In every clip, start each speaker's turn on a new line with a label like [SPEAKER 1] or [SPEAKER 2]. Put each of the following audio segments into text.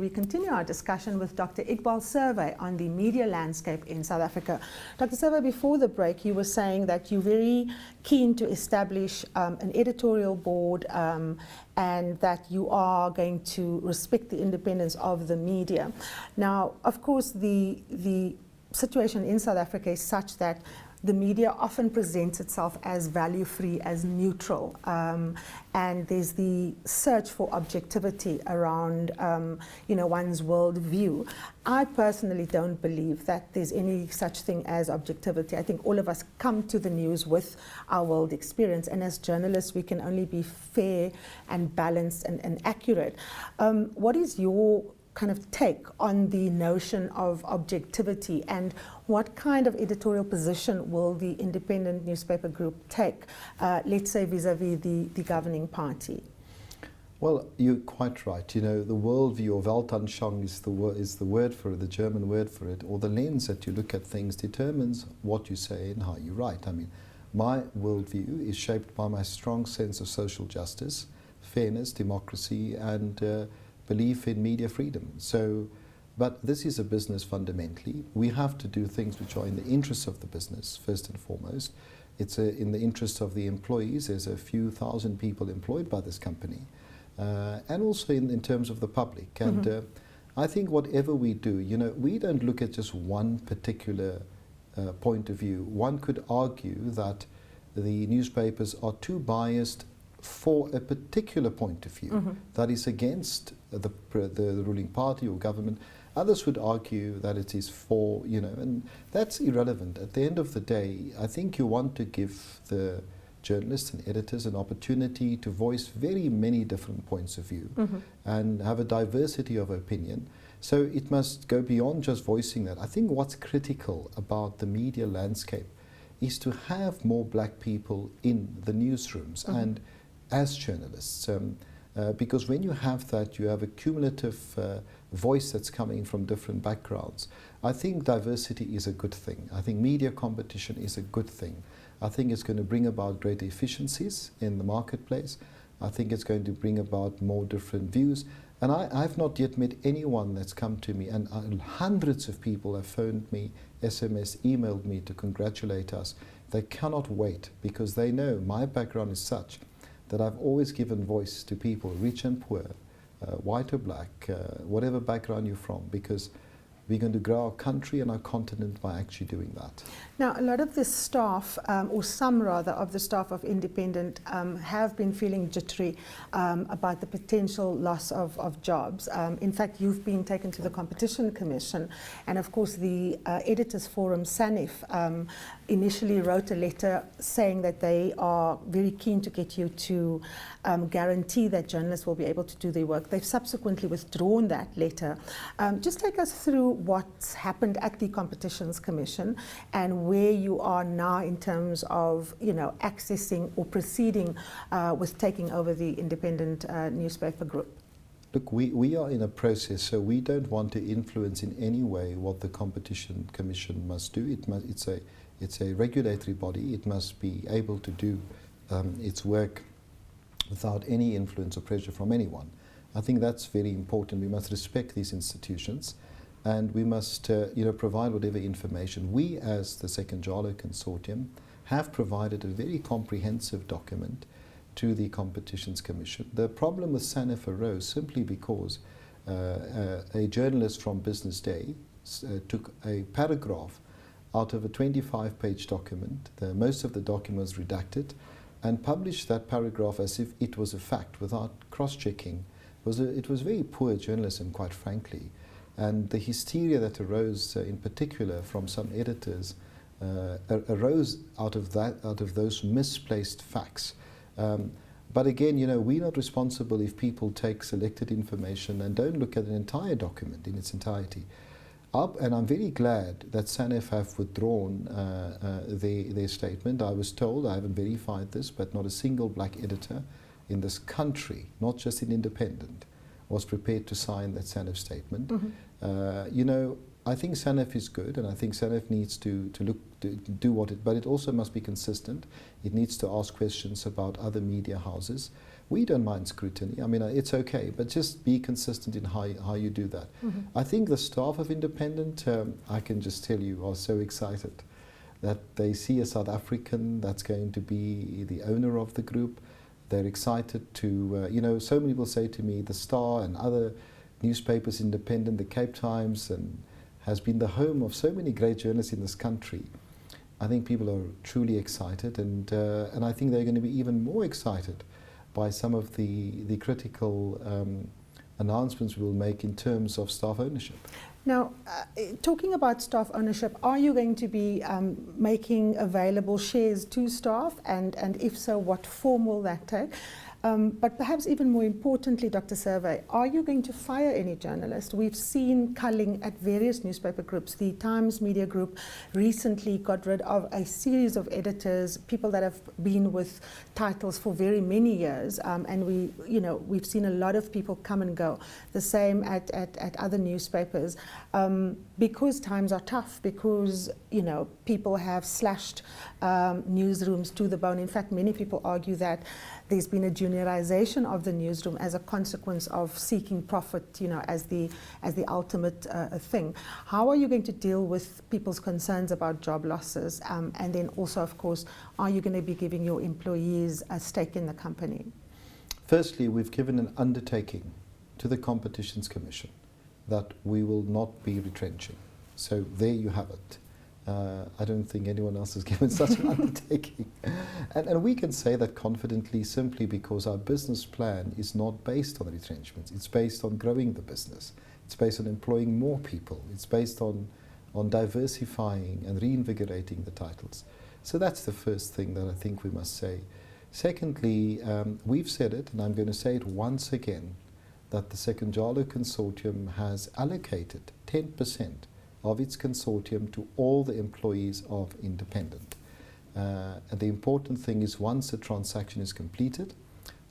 [SPEAKER 1] We continue our discussion with Dr. Iqbal Survey on the media landscape in South Africa. Dr. Survey, before the break, you were saying that you're very keen to establish an editorial board and that you are going to respect the independence of the media. Now, of course, the situation in South Africa is such that the media often presents itself as value-free, as neutral, and there's the search for objectivity around, one's world view. I personally don't believe that there's any such thing as objectivity. I think all of us come to the news with our world experience, and as journalists, we can only be fair and balanced and accurate. What is your kind of take on the notion of objectivity, and what kind of editorial position will the independent newspaper group take, let's say vis-a-vis the governing party?
[SPEAKER 2] Well, you're quite right. You know, the worldview of Weltanschauung is the word for it, the German word for it, or the lens that you look at things determines what you say and how you write. I mean, my worldview is shaped by my strong sense of social justice, fairness, democracy, and belief in media freedom. But this is a business fundamentally. We have to do things which are in the interests of the business, first and foremost. It's in the interest of the employees. There's a few thousand people employed by this company. And also in terms of the public. And I think whatever we do, we don't look at just one particular point of view. One could argue that the newspapers are too biased for a particular point of view that is against the ruling party or government. Others would argue that it is for, and that's irrelevant. At the end of the day, I think you want to give the journalists and editors an opportunity to voice very many different points of view and have a diversity of opinion. So it must go beyond just voicing that. I think what's critical about the media landscape is to have more black people in the newsrooms and as journalists, because when you have that, you have a cumulative voice that's coming from different backgrounds. I think diversity is a good thing. I think media competition is a good thing. I think it's going to bring about greater efficiencies in the marketplace. I think it's going to bring about more different views. And I've not yet met anyone that's come to me, and hundreds of people have phoned me, SMS, emailed me to congratulate us. They cannot wait because they know my background is such that I've always given voice to people, rich and poor, white or black, whatever background you're from, because we're going to grow our country and our continent by actually doing that.
[SPEAKER 1] Now, a lot of the staff, or some rather, of the staff of Independent have been feeling jittery about the potential loss of jobs. In fact, you've been taken to the Competition Commission, and of course the Editors Forum, SANEF, initially wrote a letter saying that they are very keen to get you to guarantee that journalists will be able to do their work. They've subsequently withdrawn that letter. Just take us through what's happened at the Competitions Commission and where you are now in terms of, accessing or proceeding with taking over the independent newspaper group.
[SPEAKER 2] Look, we are in a process, so we don't want to influence in any way what the Competition Commission must do. It's a regulatory body. It must be able to do its work without any influence or pressure from anyone. I think that's very important. We must respect these institutions, and we must provide whatever information. We, as the Second Jalo Consortium, have provided a very comprehensive document to the Competitions Commission. The problem with SANEF arose simply because a journalist from Business Day took a paragraph out of a 25-page document. Most of the document was redacted, and published that paragraph as if it was a fact without cross-checking. It was very poor journalism, quite frankly. And the hysteria that arose, in particular from some editors, arose out of those misplaced facts. But again, we're not responsible if people take selected information and don't look at an entire document in its entirety. And I'm very glad that SANEF have withdrawn their statement. I was told, I haven't verified this, but not a single black editor in this country, not just in Independent, was prepared to sign that SANEF statement. I think SANEF is good, and I think SANEF needs to do but it also must be consistent. It needs to ask questions about other media houses. We don't mind scrutiny. I mean, it's okay, but just be consistent in how you do that. I think the staff of Independent, I can just tell you, are so excited that they see a South African that's going to be the owner of the group. They're excited to, so many people say to me, the Star and other newspapers, Independent, the Cape Times, and has been the home of so many great journalists in this country. I think people are truly excited, and I think they're going to be even more excited by some of the critical announcements we will make in terms of staff ownership.
[SPEAKER 1] Now, talking about staff ownership, are you going to be making available shares to staff, and if so, what form will that take? But perhaps even more importantly, Dr. Survey, are you going to fire any journalists? We've seen culling at various newspaper groups. The Times Media Group recently got rid of a series of editors, people that have been with titles for very many years, and we've seen a lot of people come and go. The same at other newspapers, because times are tough, because people have slashed newsrooms to the bone. In fact, many people argue that there's been a juniorization of the newsroom as a consequence of seeking profit, as the ultimate thing. How are you going to deal with people's concerns about job losses? And then also, of course, are you going to be giving your employees a stake in the company?
[SPEAKER 2] Firstly, we've given an undertaking to the Competitions Commission that we will not be retrenching. So there you have it. I don't think anyone else has given such an undertaking. And we can say that confidently simply because our business plan is not based on retrenchments. It's based on growing the business. It's based on employing more people. It's based on diversifying and reinvigorating the titles. So that's the first thing that I think we must say. Secondly, we've said it, and I'm going to say it once again, that the Sekunjalo Consortium has allocated 10% of its consortium to all the employees of Independent. And the important thing is, once the transaction is completed,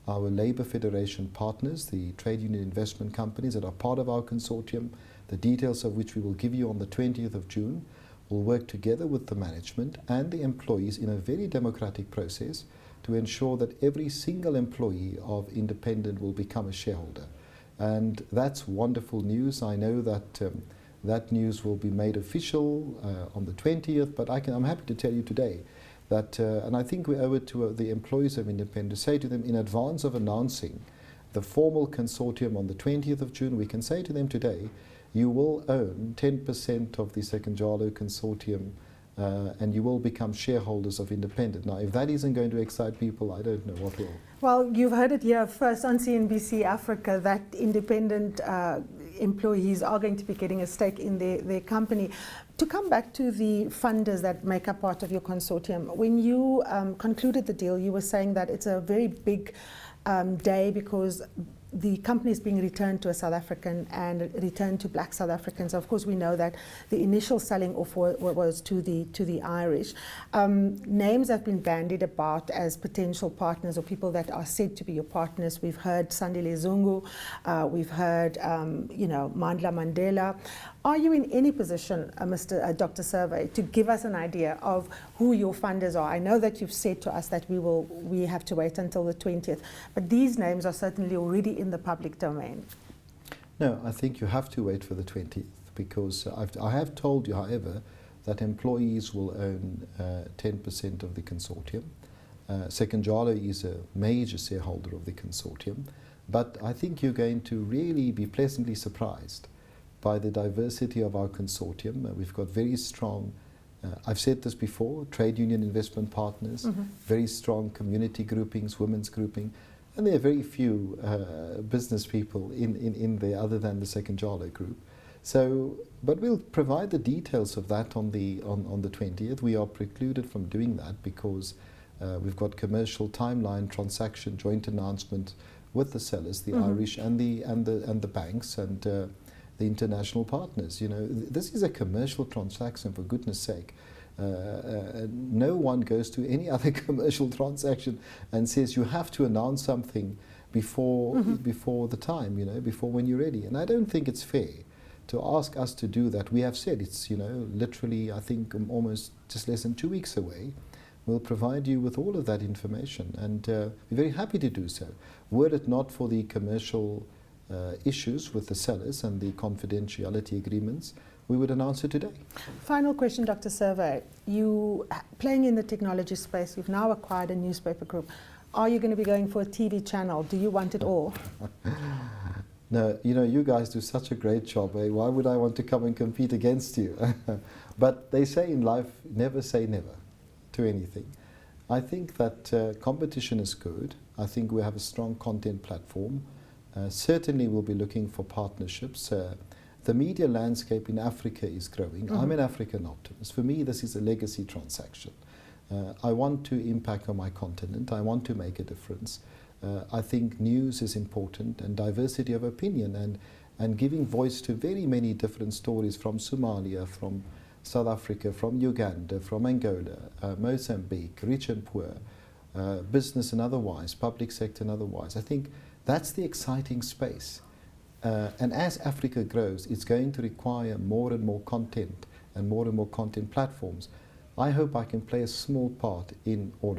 [SPEAKER 2] our Labour Federation partners, the trade union investment companies that are part of our consortium, the details of which we will give you on the 20th of June, will work together with the management and the employees in a very democratic process to ensure that every single employee of Independent will become a shareholder. And that's wonderful news. I know that that news will be made official on the 20th, but I'm happy to tell you today that, and I think we owe it to the employees of Independent, to say to them in advance of announcing the formal consortium on the 20th of June, we can say to them today, you will own 10% of the Sekunjalo Consortium and you will become shareholders of Independent. Now, if that isn't going to excite people, I don't know what will.
[SPEAKER 1] Well, you've heard it here first on CNBC Africa that Independent employees are going to be getting a stake in their company. To come back to the funders that make up part of your consortium, when you concluded the deal, you were saying that it's a very big day because the company is being returned to a South African and returned to black South Africans. Of course, we know that the initial selling off was to the Irish. Names have been bandied about as potential partners or people that are said to be your partners. We've heard Sandile Zungu, we've heard Mandla Mandela. Are you in any position, Dr. Survey, to give us an idea of who your funders are? I know that you've said to us that we have to wait until the 20th, but these names are certainly already in the public domain.
[SPEAKER 2] No, I think you have to wait for the 20th because I have told you, however, that employees will own 10% of the consortium. Sekunjalo is a major shareholder of the consortium, but I think you're going to really be pleasantly surprised by the diversity of our consortium. We've got very strong, I've said this before, trade union investment partners, very strong community groupings, women's grouping, and there are very few business people in there other than the Sekunjalo group. So, but we'll provide the details of that on the 20th. We are precluded from doing that because we've got commercial timeline, transaction, joint announcement with the sellers, the Irish and the banks and the international partners. This is a commercial transaction, for goodness sake. No one goes to any other commercial transaction and says you have to announce something before the time, before when you're ready. And I don't think it's fair to ask us to do that. We have said it's, literally, I think, almost just less than 2 weeks away. we'll provide you with all of that information, and we're very happy to do so. Were it not for the commercial issues with the sellers and the confidentiality agreements, we would announce it today.
[SPEAKER 1] Final question, Dr. Survey. You playing in the technology space, you've now acquired a newspaper group. Are you going to be going for a TV channel? Do you want it all?
[SPEAKER 2] No, you know, you guys do such a great job. Eh? Why would I want to come and compete against you? But they say in life, never say never to anything. I think that competition is good. I think we have a strong content platform. Certainly we'll be looking for partnerships. The media landscape in Africa is growing.
[SPEAKER 1] Mm-hmm.
[SPEAKER 2] I'm an African optimist. For me, this is a legacy transaction. I want to impact on my continent. I want to make a difference. I think news is important, and diversity of opinion, and giving voice to very many different stories from Somalia, from South Africa, from Uganda, from Angola, Mozambique, rich and poor, business and otherwise, public sector and otherwise. I think that's the exciting space. And as Africa grows, it's going to require more and more content and more content platforms. I hope I can play a small part in all of